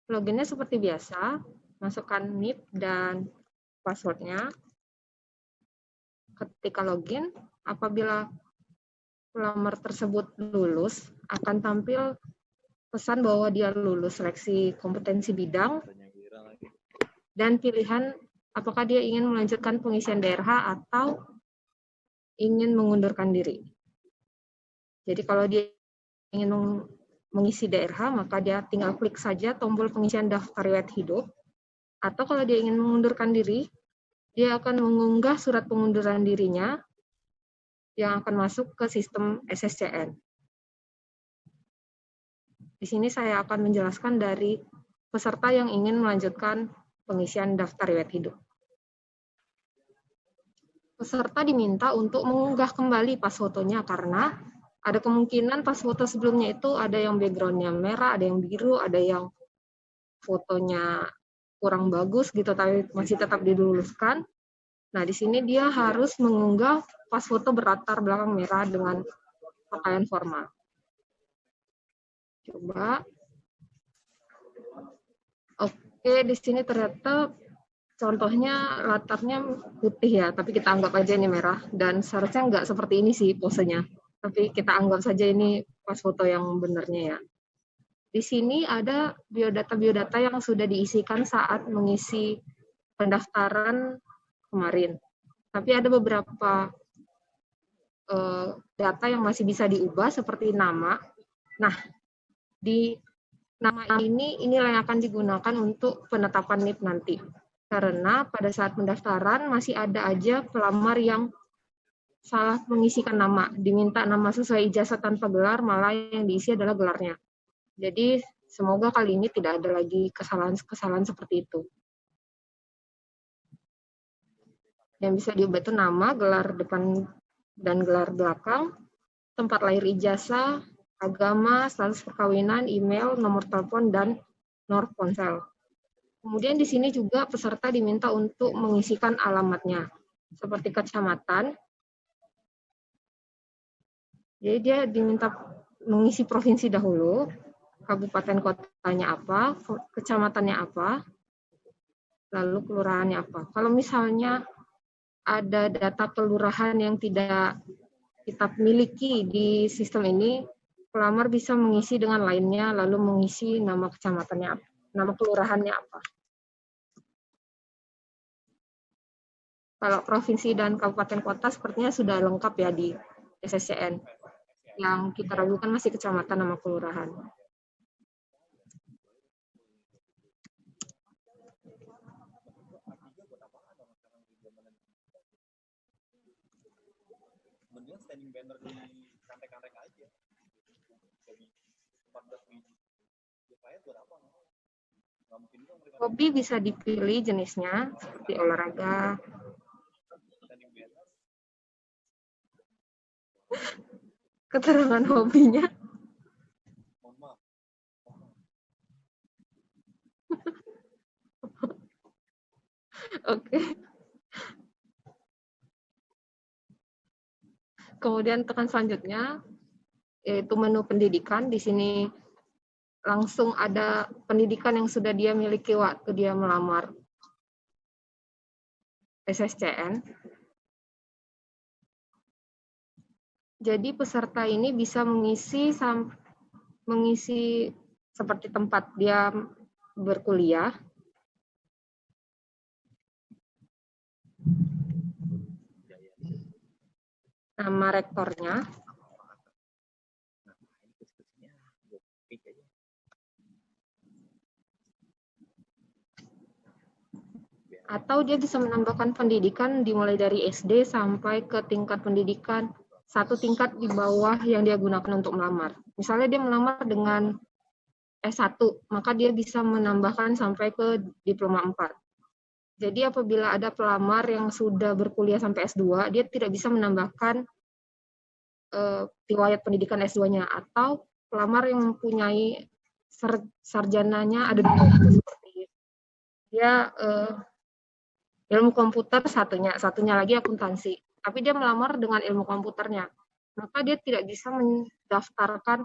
Loginnya seperti biasa, masukkan NIP dan passwordnya. Ketika login, apabila pelamar tersebut lulus, akan tampil pesan bahwa dia lulus seleksi kompetensi bidang dan pilihan apakah dia ingin melanjutkan pengisian DRH atau ingin mengundurkan diri. Jadi kalau dia ingin mengisi DRH, maka dia tinggal klik saja tombol pengisian daftar riwayat hidup. Atau kalau dia ingin mengundurkan diri, dia akan mengunggah surat pengunduran dirinya yang akan masuk ke sistem SSCN. Di sini saya akan menjelaskan dari peserta yang ingin melanjutkan pengisian daftar riwayat hidup. Peserta diminta untuk mengunggah kembali pas fotonya karena ada kemungkinan pas foto sebelumnya itu ada yang background-nya merah, ada yang biru, ada yang fotonya kurang bagus gitu, tapi masih tetap diluluskan. Nah, di sini dia harus mengunggah pas foto berlatar belakang merah dengan pakaian formal. Coba. Oke, di sini ternyata contohnya latarnya putih ya, tapi kita anggap aja ini merah. Dan seharusnya nggak seperti ini sih posenya. Tapi kita anggap saja ini pas foto yang benarnya ya. Di sini ada biodata-biodata yang sudah diisikan saat mengisi pendaftaran kemarin. Tapi ada beberapa data yang masih bisa diubah seperti nama. Nah, di nama inilah yang akan digunakan untuk penetapan NIP nanti. Karena pada saat pendaftaran masih ada aja pelamar yang salah mengisikan nama, diminta nama sesuai ijazah tanpa gelar, malah yang diisi adalah gelarnya. Jadi semoga kali ini tidak ada lagi kesalahan-kesalahan seperti itu. Yang bisa diubah itu nama, gelar depan dan gelar belakang, tempat lahir ijazah, agama, status perkawinan, email, nomor telepon, dan nomor ponsel. Kemudian di sini juga peserta diminta untuk mengisikan alamatnya, seperti kecamatan. Jadi dia diminta mengisi provinsi dahulu, kabupaten kotanya apa, kecamatannya apa, lalu kelurahannya apa. Kalau misalnya ada data kelurahan yang tidak kita miliki di sistem ini, pelamar bisa mengisi dengan lainnya, lalu mengisi nama kecamatannya, nama kelurahannya apa. Kalau provinsi dan kabupaten kota sepertinya sudah lengkap ya di SSCN. Yang kita ragukan masih kecamatan nama kelurahan. Mendingan standing banner di kantek-kantek aja. Jadi 14 biji. Supaya buat apa? Nggak mungkin juga mereka. Hobi bisa dipilih jenisnya, seperti olahraga. Standing banner. Keterangan hobinya. Oke. Kemudian tekan selanjutnya, yaitu menu pendidikan. Di sini langsung ada pendidikan yang sudah dia miliki waktu dia melamar SSCN. Jadi peserta ini bisa mengisi seperti tempat dia berkuliah, nama rektornya, atau dia bisa menambahkan pendidikan dimulai dari SD sampai ke tingkat pendidikan satu tingkat di bawah yang dia gunakan untuk melamar. Misalnya dia melamar dengan S1, maka dia bisa menambahkan sampai ke diploma 4. Jadi apabila ada pelamar yang sudah berkuliah sampai S2, dia tidak bisa menambahkan riwayat pendidikan S2-nya, atau pelamar yang mempunyai sarjananya ada 2, seperti dia ilmu komputer satunya lagi akuntansi. Tapi dia melamar dengan ilmu komputernya, maka dia tidak bisa mendaftarkan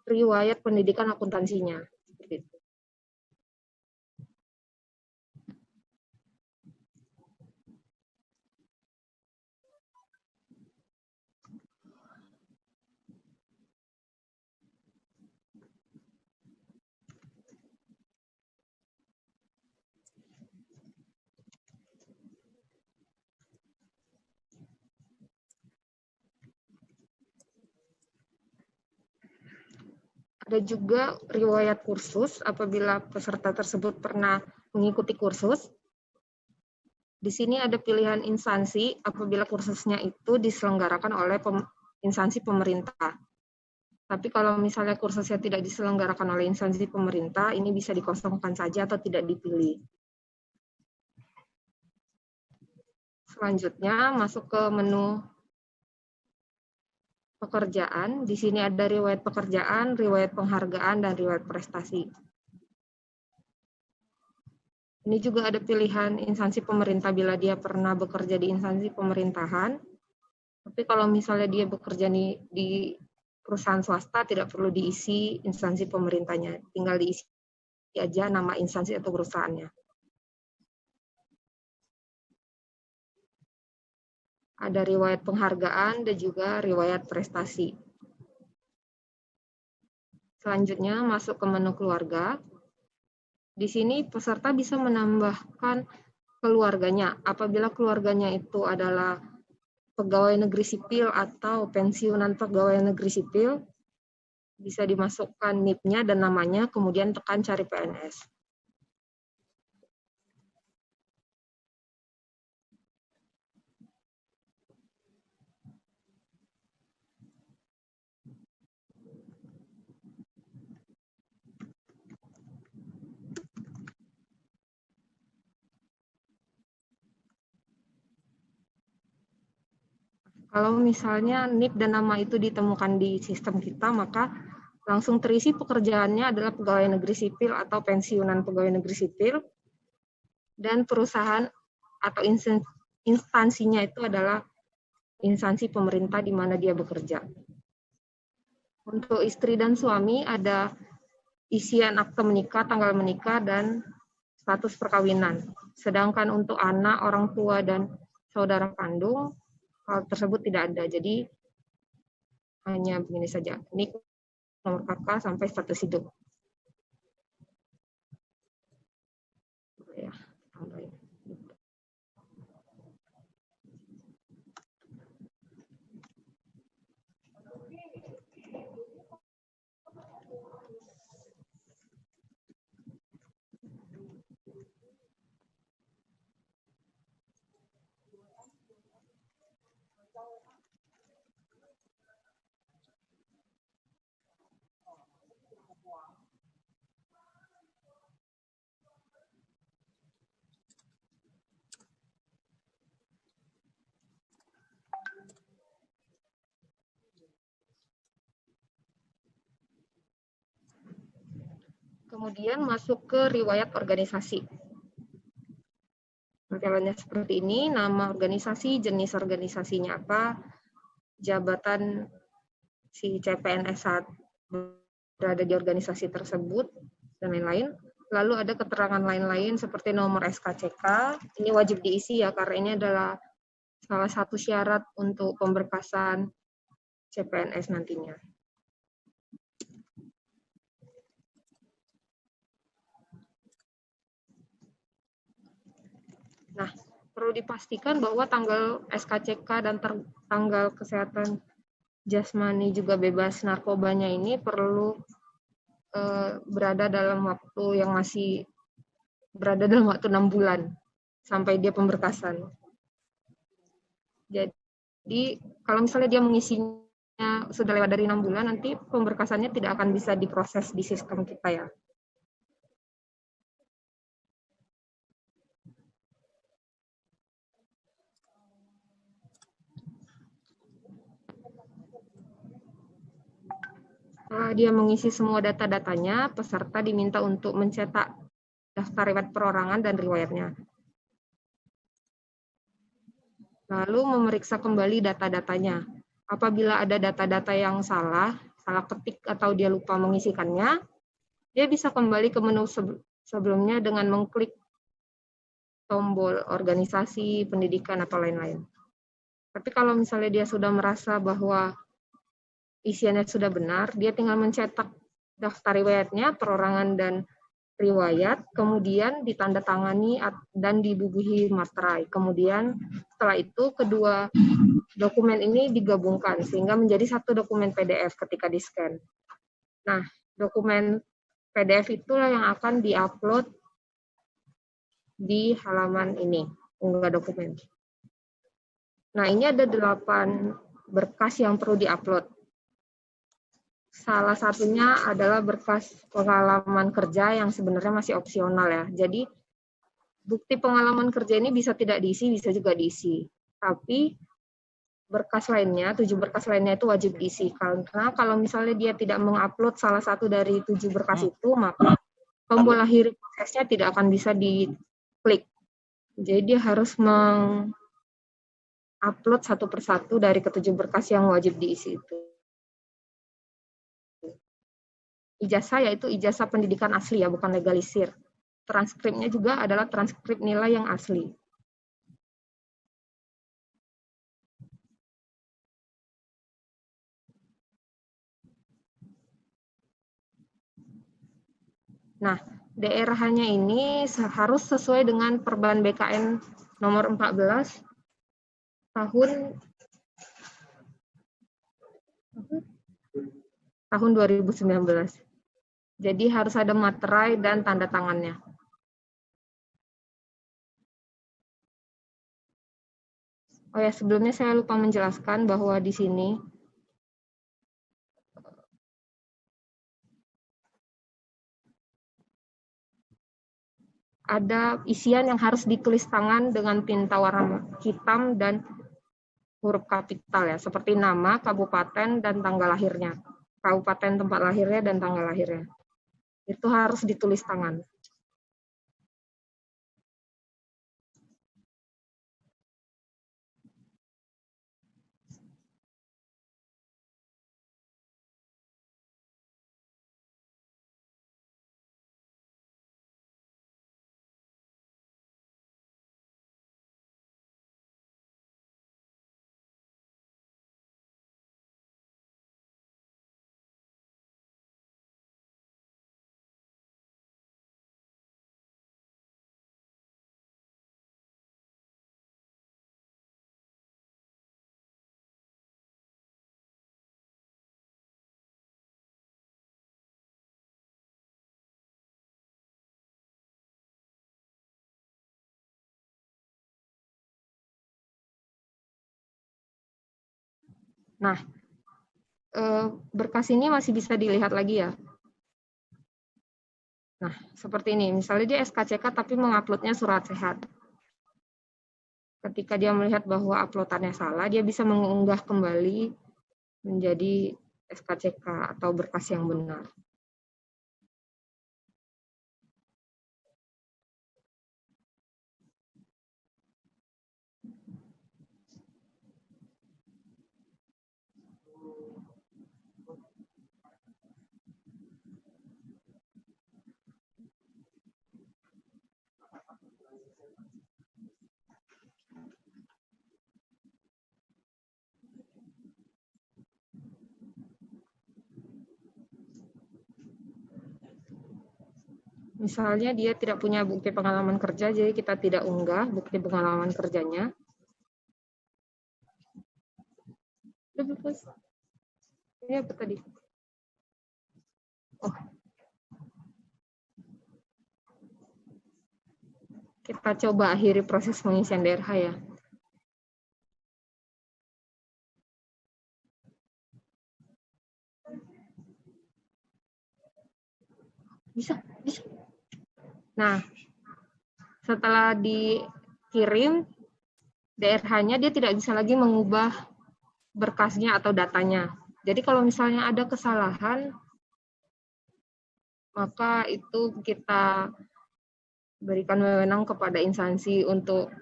riwayat pendidikan akuntansinya. Seperti itu. Ada juga riwayat kursus apabila peserta tersebut pernah mengikuti kursus. Di sini ada pilihan instansi apabila kursusnya itu diselenggarakan oleh instansi pemerintah. Tapi kalau misalnya kursusnya tidak diselenggarakan oleh instansi pemerintah, ini bisa dikosongkan saja atau tidak dipilih. Selanjutnya masuk ke menu pekerjaan. Di sini ada riwayat pekerjaan, riwayat penghargaan, dan riwayat prestasi. Ini juga ada pilihan instansi pemerintah bila dia pernah bekerja di instansi pemerintahan. Tapi kalau misalnya dia bekerja di perusahaan swasta, tidak perlu diisi instansi pemerintahnya. Tinggal diisi aja nama instansi atau perusahaannya. Ada riwayat penghargaan dan juga riwayat prestasi. Selanjutnya masuk ke menu keluarga. Di sini peserta bisa menambahkan keluarganya. Apabila keluarganya itu adalah pegawai negeri sipil atau pensiunan pegawai negeri sipil, bisa dimasukkan NIP-nya dan namanya, kemudian tekan cari PNS. Kalau misalnya NIP dan nama itu ditemukan di sistem kita, maka langsung terisi pekerjaannya adalah pegawai negeri sipil atau pensiunan pegawai negeri sipil, dan perusahaan atau instansinya itu adalah instansi pemerintah di mana dia bekerja. Untuk istri dan suami ada isian akte menikah, tanggal menikah, dan status perkawinan. Sedangkan untuk anak, orang tua, dan saudara kandung, hal tersebut tidak ada. Jadi hanya begini saja. Ini nomor kakak sampai status hidup. Ya, tambahin. Kemudian masuk ke riwayat organisasi. Tampilannya seperti ini, nama organisasi, jenis organisasinya apa, jabatan si CPNS saat berada di organisasi tersebut, dan lain-lain. Lalu ada keterangan lain-lain seperti nomor SKCK, ini wajib diisi ya, karena ini adalah salah satu syarat untuk pemberkasan CPNS nantinya. Nah, perlu dipastikan bahwa tanggal SKCK dan tanggal kesehatan jasmani juga bebas narkobanya ini perlu berada dalam waktu yang masih berada dalam waktu 6 bulan sampai dia pemberkasan. Jadi kalau misalnya dia mengisinya sudah lewat dari 6 bulan, nanti pemberkasannya tidak akan bisa diproses di sistem kita ya. Setelah dia mengisi semua data-datanya, peserta diminta untuk mencetak daftar riwayat perorangan dan riwayatnya. Lalu memeriksa kembali data-datanya. Apabila ada data-data yang salah ketik atau dia lupa mengisikannya, dia bisa kembali ke menu sebelumnya dengan mengklik tombol organisasi, pendidikan, atau lain-lain. Tapi kalau misalnya dia sudah merasa bahwa isiannya sudah benar, dia tinggal mencetak daftar riwayatnya, perorangan dan riwayat, kemudian ditandatangani dan dibubuhi materai. Kemudian setelah itu kedua dokumen ini digabungkan sehingga menjadi satu dokumen PDF ketika di-scan. Nah, Dokumen PDF itulah yang akan diupload di halaman ini, unggah dokumen. Nah, ini ada 8 berkas yang perlu diupload. Salah satunya adalah berkas pengalaman kerja yang sebenarnya masih opsional ya. Jadi, bukti pengalaman kerja ini bisa tidak diisi, bisa juga diisi. Tapi, berkas lainnya, 7 berkas lainnya itu wajib diisi. Karena kalau misalnya dia tidak mengupload salah satu dari 7 berkas itu, maka tombol akhir prosesnya tidak akan bisa diklik. Jadi dia harus mengupload satu persatu dari ketujuh berkas yang wajib diisi itu. Ijazah yaitu ijazah pendidikan asli ya, bukan legalisir. Transkripnya juga adalah transkrip nilai yang asli. Nah, DRH-nya ini harus sesuai dengan Perban BKN nomor 14 tahun 2019. Jadi harus ada materai dan tanda tangannya. Oh ya, sebelumnya saya lupa menjelaskan bahwa di sini ada isian yang harus ditulis tangan dengan tinta warna hitam dan huruf kapital ya, seperti nama, kabupaten, dan tanggal lahirnya. Kabupaten tempat lahirnya dan tanggal lahirnya. Itu harus ditulis tangan. Nah, berkas ini masih bisa dilihat lagi ya. Nah, seperti ini. Misalnya dia SKCK tapi menguploadnya surat sehat. Ketika dia melihat bahwa uploadannya salah, dia bisa mengunggah kembali menjadi SKCK atau berkas yang benar. Misalnya dia tidak punya bukti pengalaman kerja, jadi kita tidak unggah bukti pengalaman kerjanya. Ini apa tadi? Oh. Kita coba akhiri proses pengisian DRH ya. Bisa. Nah, setelah dikirim DRH-nya, dia tidak bisa lagi mengubah berkasnya atau datanya. Jadi kalau misalnya ada kesalahan, maka itu kita berikan wewenang kepada instansi untuk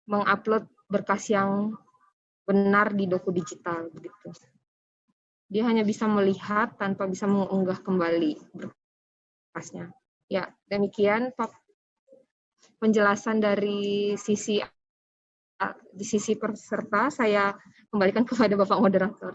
mengupload berkas yang benar di doku digital begitu. Dia hanya bisa melihat tanpa bisa mengunggah kembali berkasnya. Ya, demikian penjelasan dari sisi peserta. Saya kembalikan kepada Bapak Moderator.